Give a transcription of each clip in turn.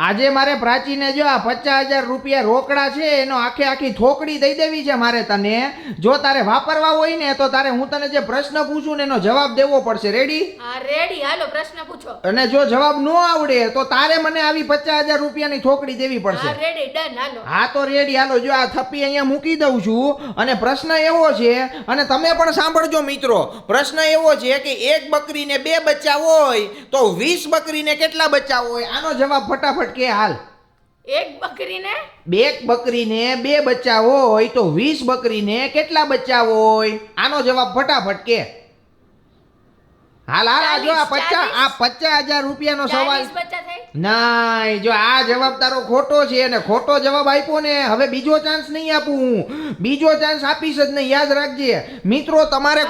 આજે મારે પ્રાચીને જો આ 50,000 રૂપિયા રોકડા છે એનો આખી થોકડી દઈ દેવી છે મારે તને. જો તારે વાપરવા હોય ને તો તારે હું તને જે પ્રશ્ન પૂછું ને એનો જવાબ દેવો પડશે. રેડી? હા રેડી, હાલો પ્રશ્ન પૂછો. અને જો જવાબ ન આવડે તો તારે મને આવી 50,000 રૂપિયાની થોકડી દેવી પડશે. હા રેડી, ડન, હાલો. હા તો રેડી, હાલો. જો આ થપ્પી અહીંયા મૂકી દઉં છું અને પ્રશ્ન એવો છે, અને તમે પણ સાંભળજો મિત્રો. પ્રશ્ન એવો છે કે એક બકરીને 2 બચ્ચા હોય તો 20 બકરીને કેટલા બચ્ચા હોય? આનો જવાબ ફટાફટ કે હાલ. એક બકરીને 2 બચ્ચા હોય તો 20 બકરીને કેટલા બચ્ચા હોય? આનો જવાબ ફટાફટ કે હાલ. હાલ જો આ 50,000 રૂપિયાનો સવાલ. 40 બચ્ચા થાય? ના, જો આ જવાબ તારો ખોટો છે અને ખોટો જવાબ આપ્યો ને, હવે બીજો ચાન્સ નહીં આપું હું. બીજો ચાન્સ આપીશ જ નહીં, યાદ રાખજે. મિત્રો તમારે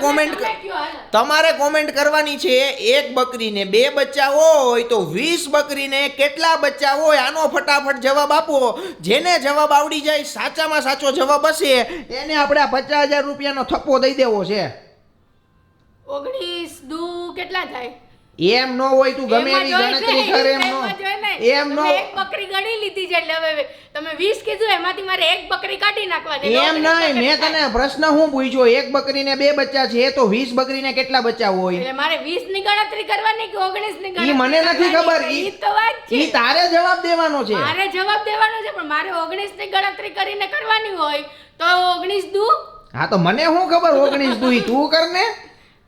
કોમેન્ટ કરવાની છે. એક બકરીને 2 બચ્ચા હોય તો 20 બકરીને કેટલા બચ્ચા હોય? આનો ફટાફટ જવાબ આપો. જેને જવાબ આવડી જાય, સાચામાં સાચો જવાબ હશે, એને આપણે આ 50,000 રૂપિયાનો થપ્પો દઈ દેવો છે. 19 દુ કેટલા થાય? એમ નો હોય, તું ગમે એવી ગણતરી કર. એમ નો એક બકરી ગણી લીધી છે એટલે હવે તમે 20 કીધું, એમાંથી મારે એક બકરી કાઢી નાખવાની. એમ નહીં, મેં તને પ્રશ્ન હું પૂછ્યો. એક બકરીને 2 બચ્ચા છે તો 20 બકરીને કેટલા બચ્ચા હોય? એટલે મારે 20 ની ગણતરી કરવાની કે 19 ની ગણતરી? ઈ મને નથી ખબર. ઈ તો વાત છે. ઈ તારે જવાબ દેવાનો છે. મારે જવાબ દેવાનો છે, પણ મારે 19 ની ગણતરી કરીને કરવાની હોય તો 19 દુ. હા તો મને શું ખબર 19 દુ? તું કર ને.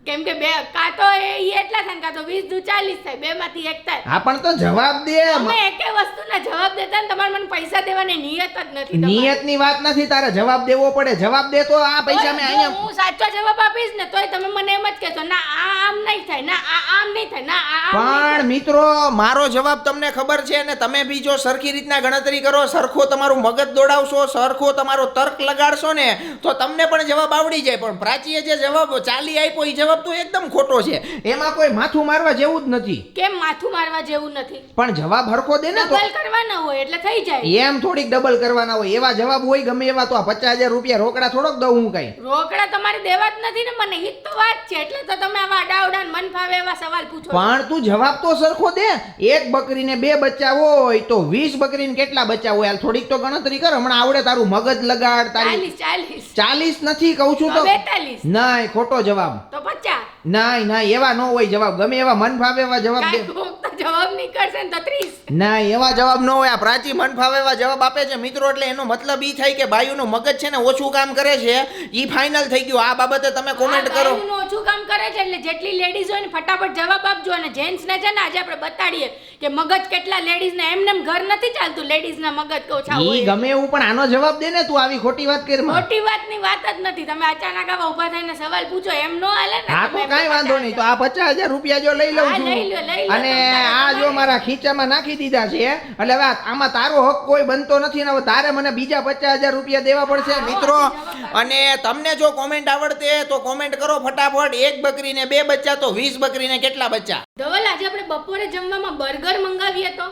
કેમ કે બે કાં તો એ એટલા થાય, કાં તો 20 દુ 40 થાય, બે માંથી એક થાય. હા પણ તો જવાબ દે. તમે એકે વસ્તુના જવાબ દેતા ને તમારે મને પૈસા દેવાની નિયત જ નથી તમારી. નિયતની વાત નથી, તારે જવાબ દેવો પડે. જવાબ દે તો આ પૈસા મેં જો અહીંયા. હું સાચો જવાબ આપીશ ને તોય તમે મને એમ જ કહેશો, ના આ આમ નહીં થાય, ના આ આમ નહીં થાય, ના આ આમ નહીં થાય. પણ મિત્રો, મારો જવાબ તમને ખબર છે ને, તમે બી જો સરખી રીતના ગણતરી કરો, સરખો તમારું મગજ દોડાવશો, સરખો તમારો તર્ક લગાડશો ને તો તમને પણ જવાબ આવડી જાય. પણ પ્રાચીએ જે જવાબ ચાલી આપ્યો એ જવાબ તો એકદમ ખોટો છે. એમાં કોઈ માથું મારવા જેવું જ નથી. કેમ માથું મારવા જેવું નથી? પણ જવાબ હરખો દે ને તો. ડબલ કરવાના હોય એટલે થઈ જાય. એમ થોડીક ડબલ કરવાના હોય. એવા જવાબ હોય ગમે એવા તો આ 50,000 રૂપિયા રોકડા થોડોક દઉં હું કઈ? રોકડા તમારે દેવા જ નથી ને મને. ઈ જ તો વાત છે. એટલે તો તમે આવા અડાવડા મન ફાવે એવા સવાલ પૂછો. પણ તું જવાબ તો સરખો દે. એક બકરીને 2 બચ્ચા હોય તો 20 બકરીને કેટલા બચ્ચા હોય? હાલ થોડીક તો ગણતરી કર. હમણાં આવડે તારું મગજ લગાડ. તારી 40 નથી કહું છું તો 42. નહીં, ખોટો જવાબ. તો 50. નહીં, એવા નો હોય જવાબ. ગમે એવા મન ફાવે એવા જવાબ દે. જવાબ નીકળશે ને તો 30. નહીં, એવા જવાબ ન હોય. આ પ્રાચી મન ફાવે એવા જવાબ આપે છે મિત્રો, એટલે એનો મતલબ ઈ થાય કે ભાઈઓનું મગજ છે ને ઓછું કામ કરે છે. ઈ ફાઇનલ થઈ ગયું. આ બાબતે તમે કોમેન્ટ કરો. ભાઈઓનું ઓછું કામ કરે છે એટલે જેટલી લેડીઝ હોય ને ફટાફટ જવાબ આપજો. અને જેન્ટ્સ ને છે ને આજે આપણે બતાડીએ કે મગજ કેટલા લેડીઝ ને એમને ઘર નથી ચાલતું. લેડીઝ ના મગજ ઓછા હોય. ઈ ગમે એવું, પણ આનો જવાબ દે ને. તું આવી ખોટી વાત કર. મોટી વાતની વાત જ નથી. તમે અચાનક આવા ઊભા થઈને સવાલ પૂછો એમ નો હાલે ને. હા તો કાઈ વાંધો નહીં. તો આ 50,000 રૂપિયા જો લઈ લઉં છું. લઈ લો. અને આ જો મારા ખીચામાં નાખી દીધા છે. એટલે હવે આમાં તારો હક કોઈ બનતો નથી ને હવે તારે મને બીજા 50,000 રૂપિયા દેવા પડશે મિત્રો. અને તમને જો કોમેન્ટ આવડતે તો કોમેન્ટ કરો ફટાફટ. એક બકરીને 2 બચ્ચા તો 20 બકરીને કેટલા બચ્ચા? ધવલ, આજે આપણે બપોરે જમવામાં બર્ગર મંગાવીએ તો?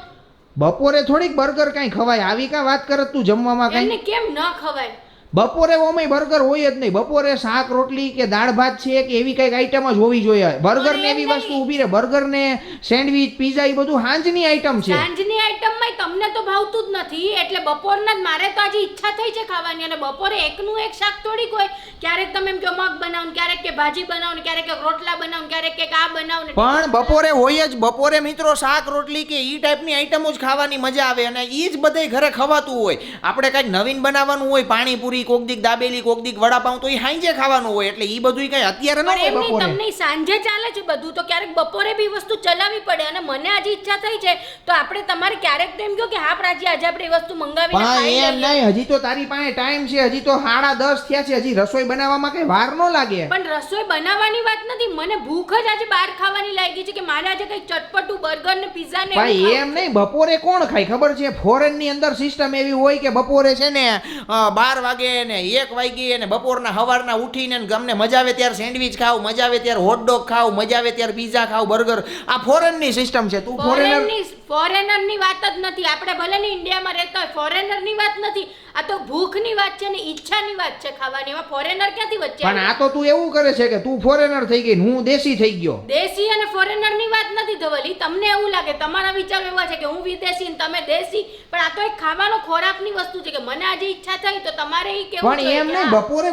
બપોરે થોડીક બર્ગર કઈ ખવાય? આવી કા વાત કરત તું? જમવામાં કઈ એમને કેમ ન ખવાય? બપોરે ઓમે બર્ગર હોય જ નહીં. બપોરે શાક રોટલી કે દાળ ભાત છે કે એવી કઈક આઈટમ જ હોવી જોઈએ. બર્ગર ને એવી વસ્તુ ઊભી રહે. બર્ગર ને સેન્ડવિચ, પીઝા એ બધું સાંજની આઈટમ છે. સાંજની આઈટમમાં તમને તો ભાવતું જ નથી એટલે બપોરના જ મારે તો આજે ઈચ્છા થઈ છે ખાવાની. અને બપોરે એકનું એક શાક થોડીક હોય. ક્યારેક તમે એમ કે મગ બનાવો ને, ક્યારેક કે ભાજી બનાવો ને, ક્યારેક કે રોટલા બનાવો ને, ક્યારેક કે આ બનાવો ને. પણ બપોરે હોય જ. બપોરે મિત્રો શાક રોટલી કે ઈ ટાઈપની આઈટમો જ ખાવાની મજા આવે. અને ઈ જ બધે ઘરે ખવાતું હોય. આપણે કઈક નવીન બનાવવાનું હોય, પાણીપુરી, કોક દીક દાબેલી, કોક દીક વડાપાઉં, તો ઈ સાંજે ખાવાનું હોય. એટલે ઈ બધું કઈ અત્યારે ન હોય બપોરે. તમને સાંજે ચાલે છે બધું, તો ક્યારેક બપોરે બી વસ્તુ ચલાવવી પડે. અને મને આજે ઈચ્છા થઈ છે તો આપણે તમારે ક્યારેક તો એમ કહો કે હા પ્રાચી આજે આપણે એ વસ્તુ મંગાવીને ખાઈ લઈએ. એમ નહીં, હજી તો તારી પાસે ટાઈમ છે. હજી તો 10:30 થયા છે. હજી રસોઈ બનાવવામાં કઈ વાર ન લાગે. પણ રસોઈ બનાવવાની વાત નથી. મને ભૂખ જ આજે બહાર ખાવાની લાગી છે કે મારે આજે કઈ ચટપટું બર્ગર ને પિઝા ને. ભાઈ એમ નહીં, બપોરે કોણ ખાય ખબર છે? ફોરેન ની અંદર સિસ્ટમ એવી હોય કે બપોરે છે ને 12 વાગે ને 1 વાગે ને બપોરના હવારના ઉઠીને તમને મજા આવે ત્યારે સેન્ડવિચ ખાવ, મજા આવે ત્યારે હોટડોગ ખાવ, મજા આવે ત્યારે પીઝા ખાવ, બર્ગર. આ ફોરેન ની સિસ્ટમ છે. તું ફોરેનર ની વાત જ નથી. આપણે ભલે ને ઇન્ડિયામાં રહેતા હોય, ફોરેનરની વાત નથી, આ તો ભૂખની વાત છે ને ઈચ્છાની વાત છે ખાવાની. એમાં ફોરેનર ક્યાંથી વચ્ચે પણ આ તો તું એવું કરે છે કે તું ફોરેનર થઈ ગઈ ને હું દેશી થઈ ગયો. દેશી અને ફોરેનરની વાત નથી ધવલી. તમને એવું લાગે, તમારા વિચાર એવા છે કે હું વિદેશી ને તમે દેશી, પણ આ તો એક ખાવાનો ખોરાકની વસ્તુ છે કે મને આજે ઈચ્છા થઈ તો તમારે ઈ કેવું પણ એમ નહીં,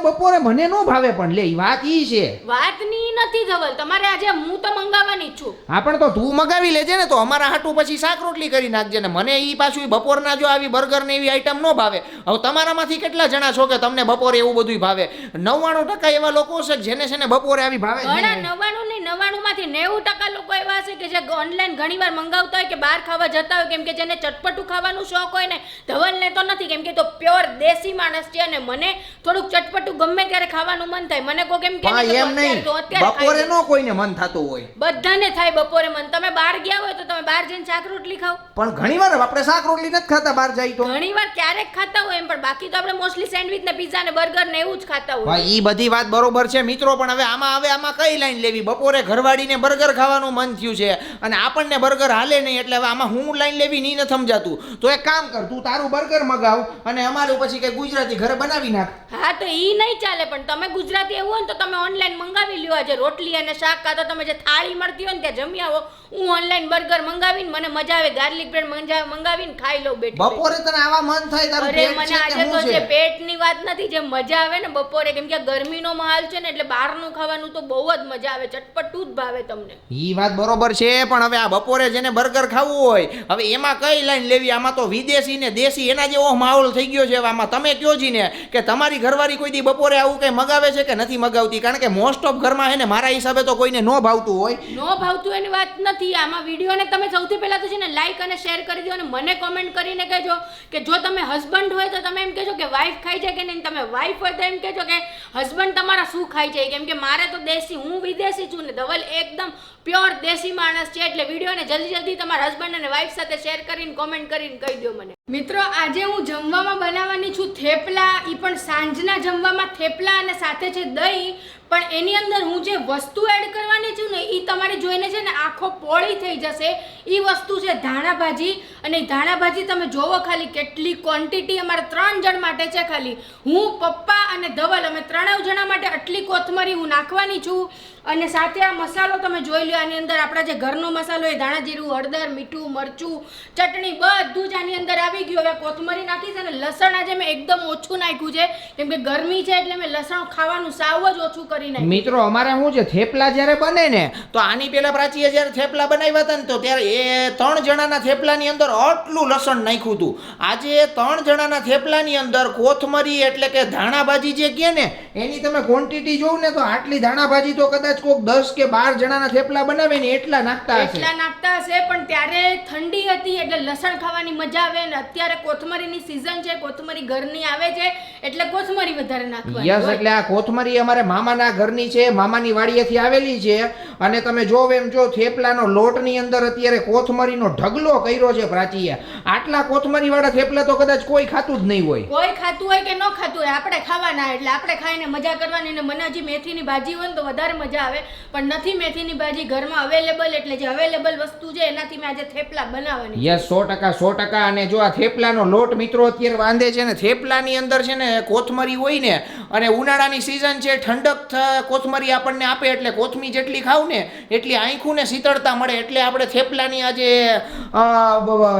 બપોરે મને નો ભાવે, પણ લે વાત ઈ છે. વાતની નથી ધવલ, તમારે આજે હું તો મંગાવવાની જ છું. હા પણ તો તું મગાવી લેજે ને, તો અમારા હાટું પછી શાક રોટલી કરી નાખજે ને. મને ઈ પાછું બપોરના જો આવી બર્ગર ને એવી આઈટમ નો ભાવે. હવે તમારામાંથી કેટલા જણા છો કે તમને બપોરે એવું બધું ભાવે? 99% એવા લોકો છે જેને છે ને બપોરે આવી ભાવે જ ઘણા નહીં. 99 નહીં, 99 માંથી 90% લોકો એવા છે કે જે ઓનલાઈન ઘણીવાર મંગાવતા હોય કે બહાર ખાવા જતા હોય, કેમ કે જેને ચટપટું ખાવાનું શોખ હોય ને. ધવલને તો નથી, કેમ કે તો પ્યોર દેશી માણસ છે અને મને થોડુંક ચટપટું ગમે ત્યારે ખાવાનું મન થાય. મને કોઈ કેમ કે હા એમ નહીં, બપોરે નો કોઈને મન થતું હોય. બધાને થાય બપોરે મન. તમે બહાર ગયા હોય તો તમે બહાર જઈને શાક રોટલી ખાઓ. પણ ઘણીવાર આપણે શાક રોટલી નથી ખાતા બહાર જાય તો. ઘણીવાર ક્યારેક ખાતા હોય એમ, પણ બાકી તો આપણે મોસ્ટલી સેન્ડવિચ ને પીઝા ને બર્ગર ને એવું જ ખાતા હોય. ભાઈ ઈ બધી વાત બરોબર છે મિત્રો, પણ હવે આમાં કઈ લાઈન લેવી? બપોરે ઘરવાળીને બર્ગર ખાવાનું મન થયું છે અને આપણને બર્ગર હાલે નહીં, એટલે હવે આમાં હું લાઈન લેવી નહીં નથી સમજાતું. તો એક કામ કર, તું તારું બર્ગર મગાવ અને અમારું પછી કે ગુજરાતી ઘરે બનાવી નાખ. હા તો ઈ નહીં ચાલે, પણ તમે ગુજરાતી એવું હોય ને તો તમે ઓનલાઈન મંગાવી લ્યો. આજે રોટલી અને શાક કાં તો તમે જે થાળી મળતી હોય ને ત્યાં જમી આવો. હું ઓનલાઈન બર્ગર મંગાવીને મને મજા આવે, ગાર્લિક બ્રેડ મંગાવીને ખાઈ લઉં બેઠી. બપોરે તને આવા મન થાય તારું અરે પેટ મને છે આજે કે તો શું જે છે? પેટની વાત નથી, જે મજા આવે ને બપોરે, કેમ કે ગરમીનો માહોલ છે ને એટલે બહારનું ખાવાનું તો બહુ જ મજા આવે, ચટપટું જ ભાવે તમને. ઈ વાત બરોબર છે, પણ હવે આ બપોરે જેને બર્ગર ખાવું હોય હવે એમાં કઈ લાઈન લેવી? આમાં તો વિદેશી ને દેશી એના જેવો માહોલ થઈ ગયો છે. આમાં તમે કયો જી ને કે તમારી ઘરવાળી કોઈ દી બપોરે આવું કઈ મગાવે છે કે નથી મગાવતી? કારણ કે મોસ્ટ ઓફ ઘરમાં હે ને મારા હિસાબે તો કોઈને નો ભાવતું હોય. નો ભાવતું એની વાત નથી. આમાં વિડીયોને તમે સૌથી પહેલા તો છે ને લાઈક અને શેર કરી દો અને મને કોમેન્ટ કરીને કહેજો કે જો તમે હસબન્ડ હોય તો તમે એમ કહેજો કે વાઈફ ખાઈ જાય કે નહીં, તમે વાઈફ હોય તો એમ કહેજો કે હસબન્ડ તમારા શું ખાઈ જાય. કેમ કે મારે તો દેશી, હું વિદેશી છું ને ધવલ એકદમ પ્યોર દેશી માણસ છે, એટલે વિડીયોને જલ્દી તમારા હસબન્ડ અને વાઈફ સાથે શેર કરીને કોમેન્ટ કરીને કહી દો મને. મિત્રો આજે હું જમવામાં બનાવવાની છું થેપલા, ઈ પણ સાંજના જમવામાં થેપલા અને સાથે છે દહીં. પણ એની અંદર હું જે વસ્તુ એડ કરવાની છું ને એ તમારે જોઈને છે ને આંખો પોળી થઈ જશે. એ વસ્તુ છે ધાણા ભાજી, અને ધાણા ભાજી તમે જોવો ખાલી કેટલી ક્વોન્ટિટી અમારે 3 જણ માટે છે. ખાલી હું, પપ્પા અને ધવલ, અમે 3 જણા માટે આટલી કોથમરી હું નાખવાની છું. અને સાથે આ મસાલો તમે જોઈ લો, આની અંદર આપણા જે ઘરનો મસાલો એ ધાણા જીરું, હળદર, મીઠું, મરચું, ચટણી બધું જ આની અંદર આવી ગયું. હવે કોથમરી નાખી છે ને લસણ આજે મેં એકદમ ઓછું નાખ્યું છે, કેમ કે ગરમી છે એટલે મેં લસણ ખાવાનું સાવ જ ઓછું કરી નાખ્યું. મિત્રો અમારે શું છે, થેપલા જ્યારે બને ને તો આની પેલા પ્રાચીએ જ્યારે થેપલા બનાવ્યા હતા ને તો ત્યારે એ 3 જણાના થેપલાની અંદર આટલું લસણ નાખ્યું હતું. આજે 3 જણાના થેપલાની અંદર કોથમરી એટલે કે ધાણા ભાજી જે કહે ને એની તમે ક્વોન્ટિટી જોવ ને તો આટલી ધાણા ભાજી તો કદાચ કોક 10 કે 12 જણાના થેપલા બનાવે ને એટલા નાખતા હશે. પણ ત્યારે ઠંડી હતી એટલે લસણ ખાવાની મજા આવે, અને અત્યારે કોથમરીની સીઝન છે, કોથમરી ઘરની આવે છે એટલે કોથમરી વધારે નાખવાની. યસ, એટલે આ કોથમરી અમારે મામાના ઘરની છે, મામાની વાડીએથી આવેલી છે. અને તમે જોવ એમ જો થેપલાનો લોટની અંદર અત્યારે કોથમરીનો ઢગલો કર્યો છે પ્રાચીએ. આટલા કોથમરી વાળા થેપલા તો કદાચ કોઈ ખાતું જ નહીં હોય. કોઈ ખાતું હોય કે ન ખાતું હોય, આપણે ખાવાના, એટલે આપણે ખાઈને મજા કરવાની. ને મને હજી મેથીની ભાજી હોય ને તો વધારે મજા આવે, પણ નથી મેથીની ભાજી ઘરમાં અવેલેબલ, એટલે જે અવેલેબલ વસ્તુ છે એનાથી મેં આજે થેપલા બનાવવાની. યસ, 100%. અને જો આ થેપલાનો લોટ મિત્રો અત્યારે વાંધે છે ને, થેપલાની અંદર છે ને કોથમરી હોય ને, અને ઉનાળાની સીઝન છે, ઠંડક કોથમરી આપણને આપે, એટલે કોથમી જેટલી ખાવ ને એટલી આંખું ને શીતળતા મળે. એટલે આપણે થેપલાની આજે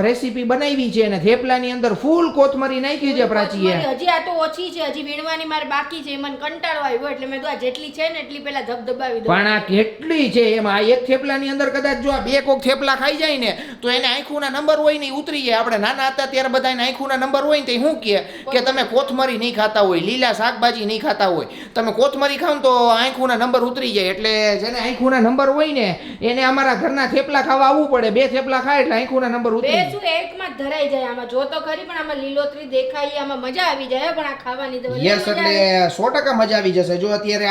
રેસીપી બનાવી છે અને થેપલાની અંદર ફૂલ કોથમરી નાખી છે પ્રાચીએ. હજી આ તો ઓછી છે, હજી વીણવાની મારે બાકી છે. મને કંટાળો આવ્યો એટલે મેં તો આ જેટલી છે ને એટલી પેલા ધબધબાવી દઉં. પણ આ કેટલી છે એમાં, એક થેપલાની અંદર કદાચ જો આ 2 કોક થેપલા ખાઈ જાય ને તો એને આંખુના નંબર હોય ને ઉતરી જાય. આપણે નાના હતા ત્યારે બધા આંખુના નંબર હોય ને તો શું કે તમે કોથમરી નહીં ખાતા હોય, લીલા શાકભાજી નહીં ખાતા હોય, તમે કોથમરી ખાવ તો આંખુના નંબર ઉતરી જાય. એટલે જેને આંખુના નંબર હોય ને એને અમારા ઘરના થેપલા ખાવા આવવું પડે. 2 થેપલા ખાય એટલે આંખુના નંબર ઉતરી જાય. બે શું એકમાં જ ધરાઈ જાય. આમાં જો તો ખરી, પણ આમાં લીલોતરી દેખાય, આમાં મજા આવી જાય. પણ આ ખાવાની તો યસ, એટલે 100% મજા આવી જશે. જો અત્યારે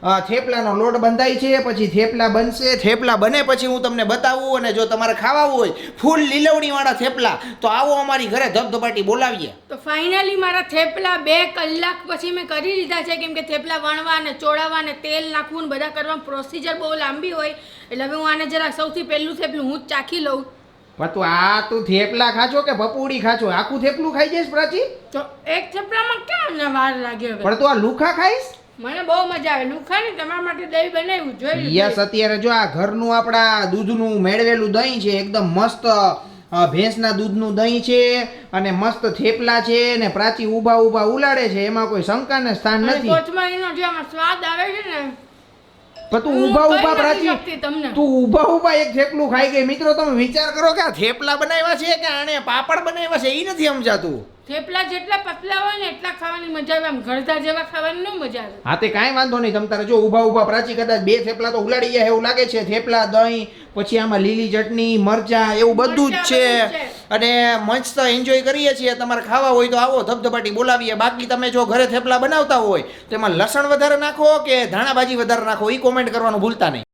આ થેપલાનો લોટ બંધાય છે, પછી થેપલા બનશે. થેપલા બને પછી હું તમને બતાવું. અને જો તમારે ખાવા હોય ફૂલ લીલવણી વાળા થેપલા તો આવો અમારી ઘરે ધબધબાટી બોલાવીએ. તો ફાઇનલી મારા થેપલા 2 કલાક પછી મેં કરી લીધા છે, કેમ કે થેપલા વણવા અને ચોળાવવા અને તેલ નાખવું ને બધા કરવા પ્રોસિજર બહુ લાંબી હોય. એટલે હવે હું આને જરા સૌથી પહેલું થેપલું હું જ ચાખી લઉં. પણ તું થેપલા ખાચો કે પપુડી ખાચો? આખું થેપલું ખાઈ જઈશ પ્રાચી? તો એક થેપલામાં ક્યાં ને વાર લાગે હવે? પણ તું આ લુખા ખાઈશ? મને બહુ મજા આવે લુખા ને તમારા માટે દહીં બનાવ્યું જોઈ યસ, અત્યારે જો આ ઘરનું આપણા દૂધનું મેળવેલું દહીં છે, એકદમ મસ્ત ભેંસના દૂધનું દહીં છે અને મસ્ત થેપલા છે ને પ્રાચી ઊભા ઊભા ઉલાડે છે, એમાં કોઈ શંકાને સ્થાન નથી. કોથમરીનો જે આમાં સ્વાદ આવે છે ને, પણ તું હું ઊભા કહી ઊભા નથી પ્રાચી શકતી તમને. તું ઊભા ઊભા એક થેપલું ખાઈ ગઈ. મિત્રો તમે વિચાર કરો કે આ થેપલા બનાવ્યા છે કે આણે પાપડ બનાવ્યા છે, એ નથી સમજાતું. થેપલા જેટલા પતલા હોય ને એટલા ખાવાની મજા આવે, આમ ગળધા જેવા ખાવાની ન મજા આવે. હા તે કાંઈ વાંધો નહીં, તમ તારે જો ઊભા ઊભા પ્રાચી કદાચ 2 થેપલા તો ઉલાડી ગયા એવું લાગે છે. થેપલા, દહીં, પછી આમાં લીલી ચટણી, મરચા, એવું બધું જ છે અને મસ્ત એન્જોય કરીએ છીએ. તમારે ખાવા હોય તો આવો, ધબધબાટી બોલાવીએ. બાકી તમે જો ઘરે થેપલા બનાવતા હોય તો એમાં લસણ વધારે નાખો કે ધાણા ભાજી વધારે નાખો, એ કોમેન્ટ કરવાનું ભૂલતા નહીં.